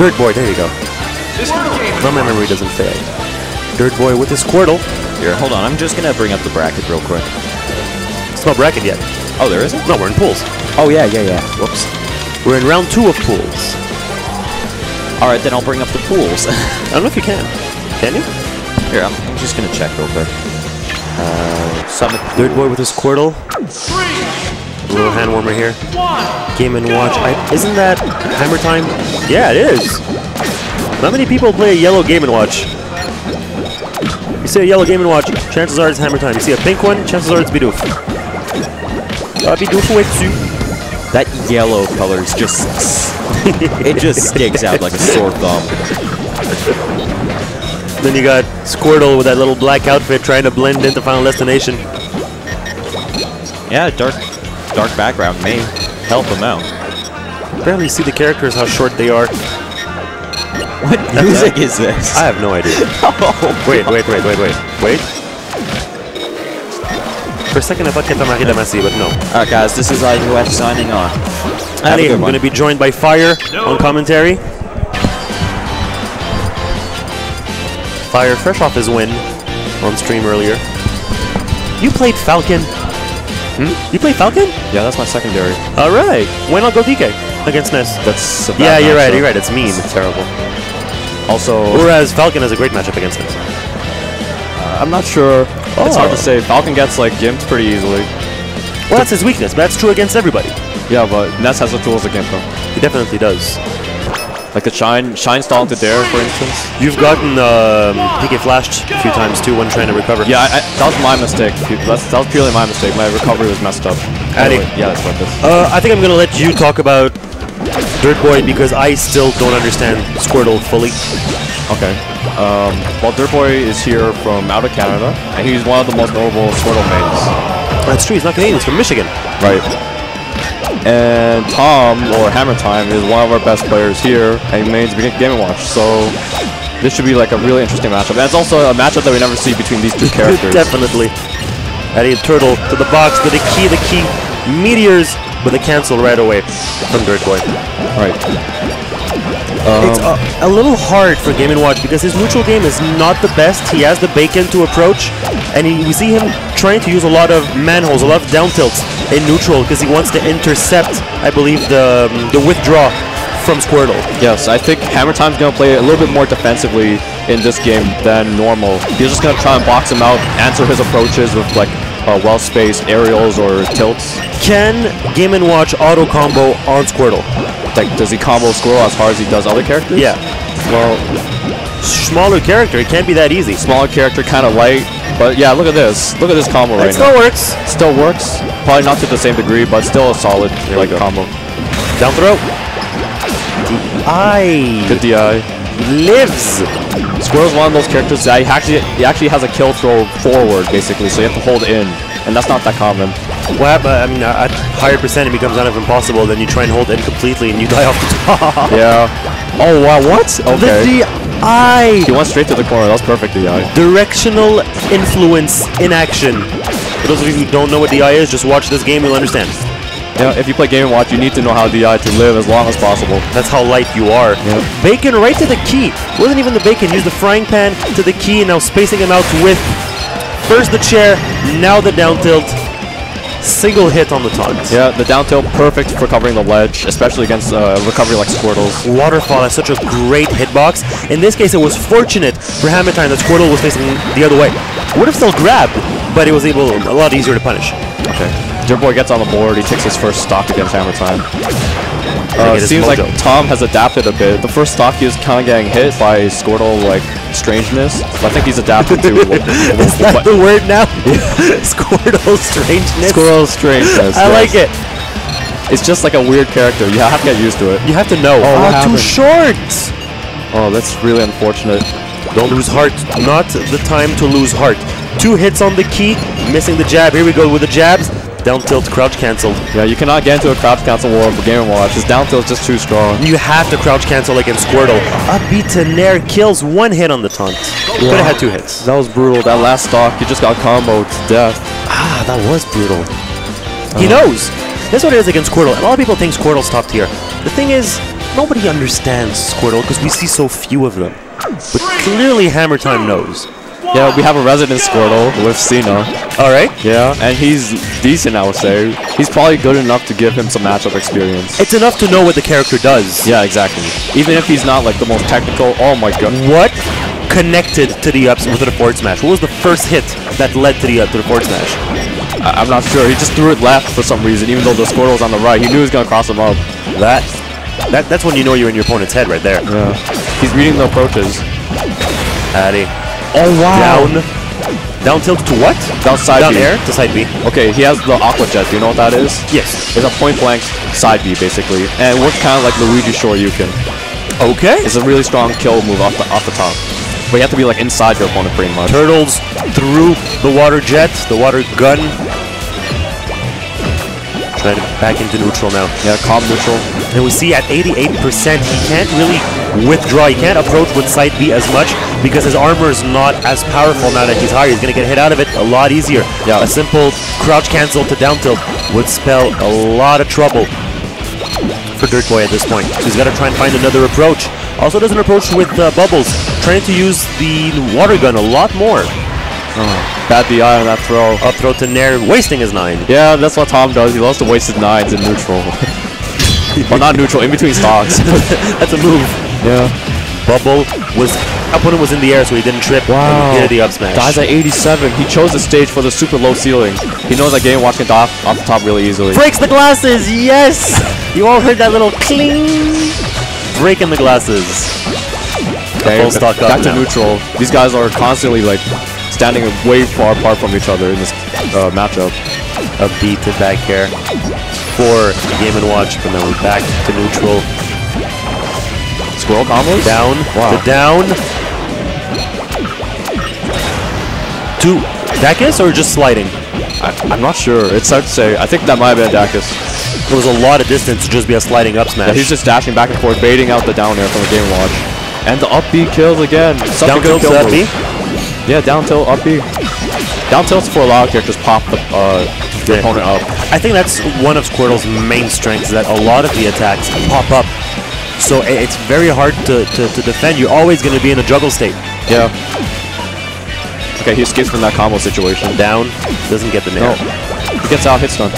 Dirtboy, there you go. My memory doesn't fail. Dirtboy with his Squirtle. Here, hold on. I'm just gonna bring up the bracket real quick. It's not bracket yet. Oh, there isn't? No, we're in pools. Oh, yeah. Whoops. We're in round 2 of pools. Alright, then I'll bring up the pools. I don't know if you can. Can you? Here, I'm just gonna check real quick. Summit. Dirtboy with his Squirtle. A little hand warmer here. Game & Watch. Isn't that Hammertime? Yeah, it is. Not many people play a yellow Game & Watch. You see a yellow Game & Watch, chances are it's Hammertime. You see a pink one, chances are it's Bidoof. Bidoof with you. That yellow color is just... it just sticks out like a sore thumb. Then you got Squirtle with that little black outfit trying to blend into Final Destination. Yeah, dark background may help him out. Barely see the characters, how short they are. What music is this? I have no idea. Oh, wait. For a second I thought Keta Marie Damassi, but no. Alright guys, this is IUF signing off. Ali, I'm going to be joined by Fire on commentary. Fire, fresh off his win on stream earlier. You played Falcon? You played Falcon? Yeah, that's my secondary. Alright. Why not go DK against Ness? That's a bad yeah, you're matchup. right, it's mean. It's terrible. Also... Whereas Falcon has a great matchup against Ness. I'm not sure. Oh. It's hard to say. Falcon gets, like, gimped pretty easily. Well, that's his weakness, but that's true against everybody. Yeah, but Ness has the tools to gimp him. He definitely does. Like the Shine stall into Dare, for instance. You've gotten PK flashed a few times too when trying to recover. Yeah, that was my mistake. That was purely my mistake. My recovery was messed up. Addy. Anyway, yeah, let's start this. I think I'm going to let you talk about Dirtboy because I still don't understand Squirtle fully. Okay. Well, Dirtboy is here from out of Canada, and he's one of the most notable Squirtle mains. That's true, he's not Canadian, he's from Michigan. Right. And Tom, or Hammertime, is one of our best players here, and he mains Game & Watch, so this should be like a really interesting matchup. And it's also a matchup that we never see between these two characters. Definitely. Adding Turtle to the box, to the key, Meteors, with a cancel right away from Dirtboy. Right. It's a little hard for Game & Watch because his neutral game is not the best. He has the bacon to approach, and we see him trying to use a lot of manholes, a lot of down tilts in neutral because he wants to intercept, I believe, the withdraw from Squirtle. Yes, I think Hammertime's going to play a little bit more defensively in this game than normal. He's just going to try and box him out, answer his approaches with like well-spaced aerials or tilts. Can Game & Watch auto-combo on Squirtle? Like, does he combo Squirtle as hard as he does other characters? Yeah. Well, smaller character, it can't be that easy. Smaller character, kind of light. But yeah, look at this. Look at this combo right now. It still works. Still works. Probably not to the same degree, but still a solid combo. Down throw. DI. Good DI. Lives. Squirtle's one of those characters that he actually has a kill throw forward, basically, so you have to hold in. And that's not that common. Well, I mean, at higher percent it becomes kind of impossible, then you try and hold in completely and you die off the top. Yeah. Oh, wow, what? Okay. The DI! He went straight to the corner, that was perfect DI. Directional influence in action. For those of you who don't know what DI is, just watch this game, you'll understand. Yeah, if you play Game & Watch, you need to know how DI to live as long as possible. That's how light you are. Yeah. Bacon right to the key. Wasn't even the bacon, used the frying pan to the key, now spacing him out with first the chair, now the down tilt. Single hit on the taunt. Yeah, the down tilt, perfect for covering the ledge, especially against recovery like Squirtle's. Waterfall has such a great hitbox. In this case, it was fortunate for Hammertime that Squirtle was facing the other way. Would have still grabbed, but it was a lot easier to punish. Okay. Dirtboy gets on the board, he takes his first stock against Hammertime. It seems like Tom has adapted a bit. The first stock he was kind of getting hit by Squirtle, like, strangeness. So I think he's adapted to... Is that the word now? Squirtle strangeness? Squirtle strangeness. I like it. It's just like a weird character. You have to get used to it. You have to know. Oh, too short! Oh, that's really unfortunate. Don't lose heart. Not the time to lose heart. 2 hits on the key, missing the jab. Here we go with the jabs. Down tilt, crouch cancelled. Yeah, you cannot get into a crouch cancel war for Game & Watch. His down tilt is just too strong. You have to crouch cancel against Squirtle. A Beatonair kills 1 hit on the taunt. Could have had 2 hits. That was brutal. That last stock, you just got comboed to death. Ah, that was brutal. He knows. That's what it is against Squirtle. And a lot of people think Squirtle's top tier. The thing is, nobody understands Squirtle because we see so few of them. But clearly Hammertime knows. Yeah, we have a resident Squirtle with Cena. Alright. Yeah, and he's decent, I would say. He's probably good enough to give him some matchup experience. It's enough to know what the character does. Yeah, exactly. Even if he's not like the most technical. Oh my god. What connected to the ups with the forward smash? What was the first hit that led to the forward smash? I'm not sure. He just threw it left for some reason, even though the Squirtle was on the right. He knew he was going to cross him up. That's when you know you're in your opponent's head right there. Yeah. He's reading the approaches. Addy. Oh, wow. Down tilt to what? Down side Down B. air to side B. Okay, he has the Aqua Jet. Do you know what that is? Yes. It's a point blank side B, basically. And it works kind of like Luigi Shoryuken. Okay. It's a really strong kill move off the top. But you have to be like inside your opponent pretty much. Turtles through the water jet, the water gun. Trying to back into neutral now. Yeah, calm neutral. And we see at 88%, he can't really withdraw. He can't approach with side B as much because his armor is not as powerful now that he's higher. He's going to get hit out of it a lot easier. Yeah. A simple crouch cancel to down tilt would spell a lot of trouble for Dirtyboy at this point. So he's got to try and find another approach. Also doesn't approach with bubbles. Trying to use the water gun a lot more. Bad DI on that throw. Up throw to Nair, wasting his 9. Yeah, that's what Tom does. He loves to waste his 9s in neutral. Well, not neutral, in between stocks. That's a move. Yeah. Bubble was... opponent was in the air, so he didn't trip. Wow. And he hit the up smash. Dies at 87. He chose the stage for the super low ceiling. He knows that Game Watch can off the top really easily. Breaks the glasses, yes! You all heard that little cling? Breaking the glasses. Okay, Full stock up back to now. neutral. These guys are constantly like standing way far apart from each other in this matchup. A beat to back air for Game & Watch, but now we're back to neutral. Squirrel combos? Down, Wow. to down. To Dacus or just sliding? I'm not sure. It's hard to say. I think that might have been Dacus. There was a lot of distance to just be a sliding up smash. Yeah, he's just dashing back and forth, baiting out the down air from the Game & Watch. And the up B kills again. Such down a good tilt kill to up B? move. Yeah, down tilt, up B. Down tilt's for a lot of characters pop the opponent up. I think that's one of Squirtle's main strengths, that a lot of the attacks pop up. So it's very hard to defend. You're always going to be in a juggle state. Yeah. Okay, he escapes from that combo situation. Down, doesn't get the nair. No. He gets out hit stun.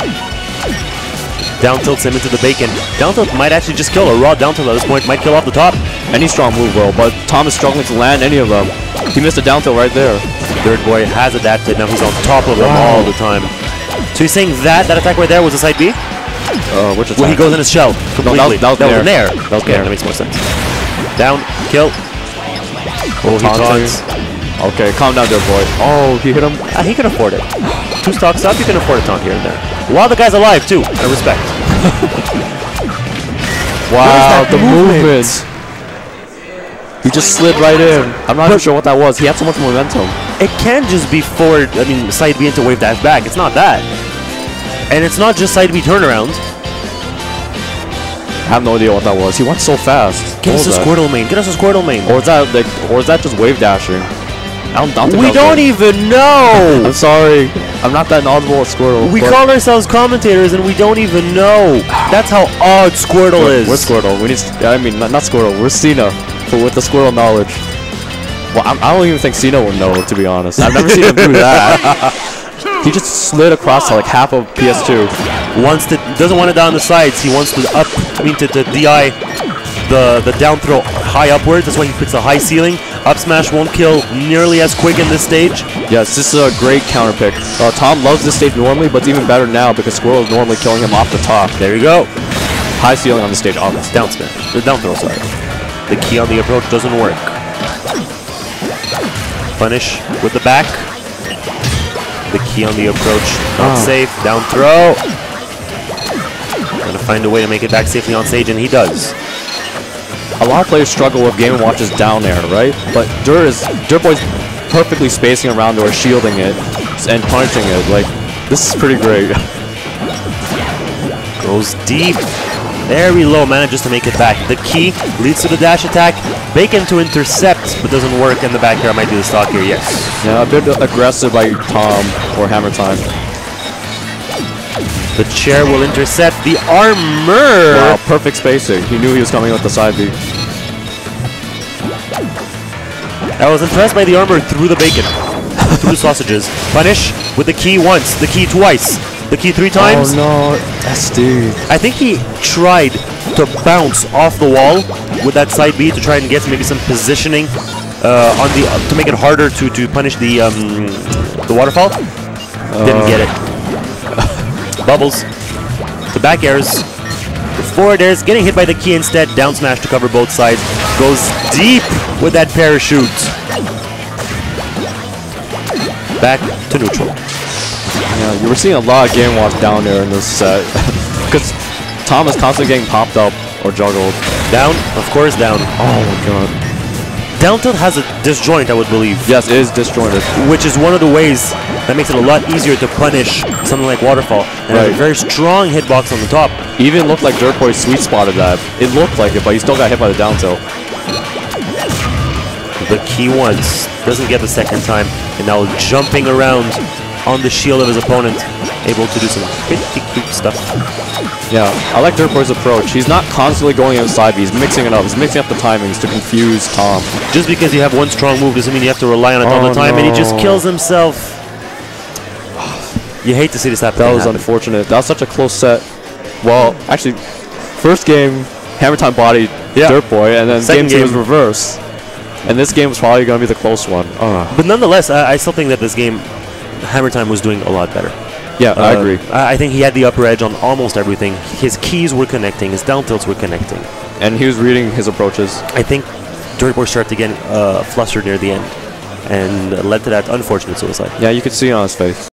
Down tilts him into the bacon. Down tilt might actually just kill. A raw down tilt at this point might kill off the top. Any strong move will, but Tom is struggling to land any of them. He missed a down tilt right there. Dirtyboy has adapted. Now he's on top of them all the time. So he's saying that attack right there was a side B? Which attack? When he goes in his shell completely. that was a nair. That was nair. That makes more sense. Down, kill. Oh, he taunts. Okay, calm down, Dirtyboy. Oh, he hit him. He can afford it. 2 stocks up, you can afford a taunt here and there. While the guy's alive, too. I respect. Wow, the movement. He just slid right in. I'm not even sure what that was. He had so much momentum. It can just be forward, side B into wave dash back. It's not that. And it's not just side B turnaround. I have no idea what that was. He went so fast. Get us a Squirtle main. Get us a Squirtle main. Or is that just wave dashing? I don't think We don't even know. I'm sorry. I'm not that knowledgeable at Squirtle. We call ourselves commentators and we don't even know. That's how odd Squirtle is. We're Squirtle. We need. I mean, not Squirtle. We're Cena, with the Squirtle knowledge. Well, I don't even think Cena would know, to be honest. I've never seen him do that. He just slid across to like half of PS2. Doesn't want it down the sides. He wants to to DI the down throw high upwards. That's why he picks a high ceiling. Up smash won't kill nearly as quick in this stage. Yes, this is a great counter pick. Tom loves this stage normally, but it's even better now because Squirtle is normally killing him off the top. There you go. High ceiling on the stage. Oh, Down smash. The down throw, sorry. The key on the approach doesn't work. Punish with the back. The key on the approach. Not safe. Down throw. Gonna find a way to make it back safely on stage, and he does. A lot of players struggle with Game & Watch's down air, right? But Dirtboy's perfectly spacing around or shielding it and punishing it. Like, this is pretty great. Goes deep. Very low, manages to make it back. The key leads to the dash attack. Bacon to intercept, but doesn't work in the back here. I might do the stock here, yes. Yeah, a bit aggressive by Tom or Hammertime. The chair will intercept the armor. Wow, perfect spacing. He knew he was coming with the side B. I was impressed by the armor through the bacon. Through the sausages. Punish with the key once, the key twice, the key 3 times. Oh no, SD. I think he tried to bounce off the wall with that side B to try and get maybe some positioning on the to make it harder to punish the waterfall. Didn't get it. Bubbles. The back airs. The forward airs, getting hit by the key instead. Down smash to cover both sides. Goes deep with that parachute. Back to neutral. Yeah, you were seeing a lot of game watch down there in this set. Because Tom is constantly getting popped up or juggled. Down, of course down. Oh my god. Down tilt has a disjoint, I would believe. Yes, it is disjointed. Which is one of the ways that makes it a lot easier to punish something like Waterfall. And has a very strong hitbox on the top. Even looked like Dirtyboy sweet spotted that. It looked like it, but he still got hit by the down tilt. The key once, doesn't get the second time, and now jumping around on the shield of his opponent, able to do some pretty cute stuff. Yeah, I like Dirtyboy's approach. He's not constantly going inside, he's mixing it up. He's mixing up the timings to confuse Tom. Just because you have one strong move doesn't mean you have to rely on it all the time, and he just kills himself. You hate to see this happen. That was unfortunate. That was such a close set. Well, actually, first game, Hammertime bodied Dirtyboy, and then game 2 was reverse. And this game was probably going to be the close one. But nonetheless, I still think that this game, Hammertime was doing a lot better. Yeah, I agree. I think he had the upper edge on almost everything. His keys were connecting, his down tilts were connecting. And he was reading his approaches. I think Dirtyboy started to get flustered near the end and led to that unfortunate suicide. Yeah, you could see it on his face.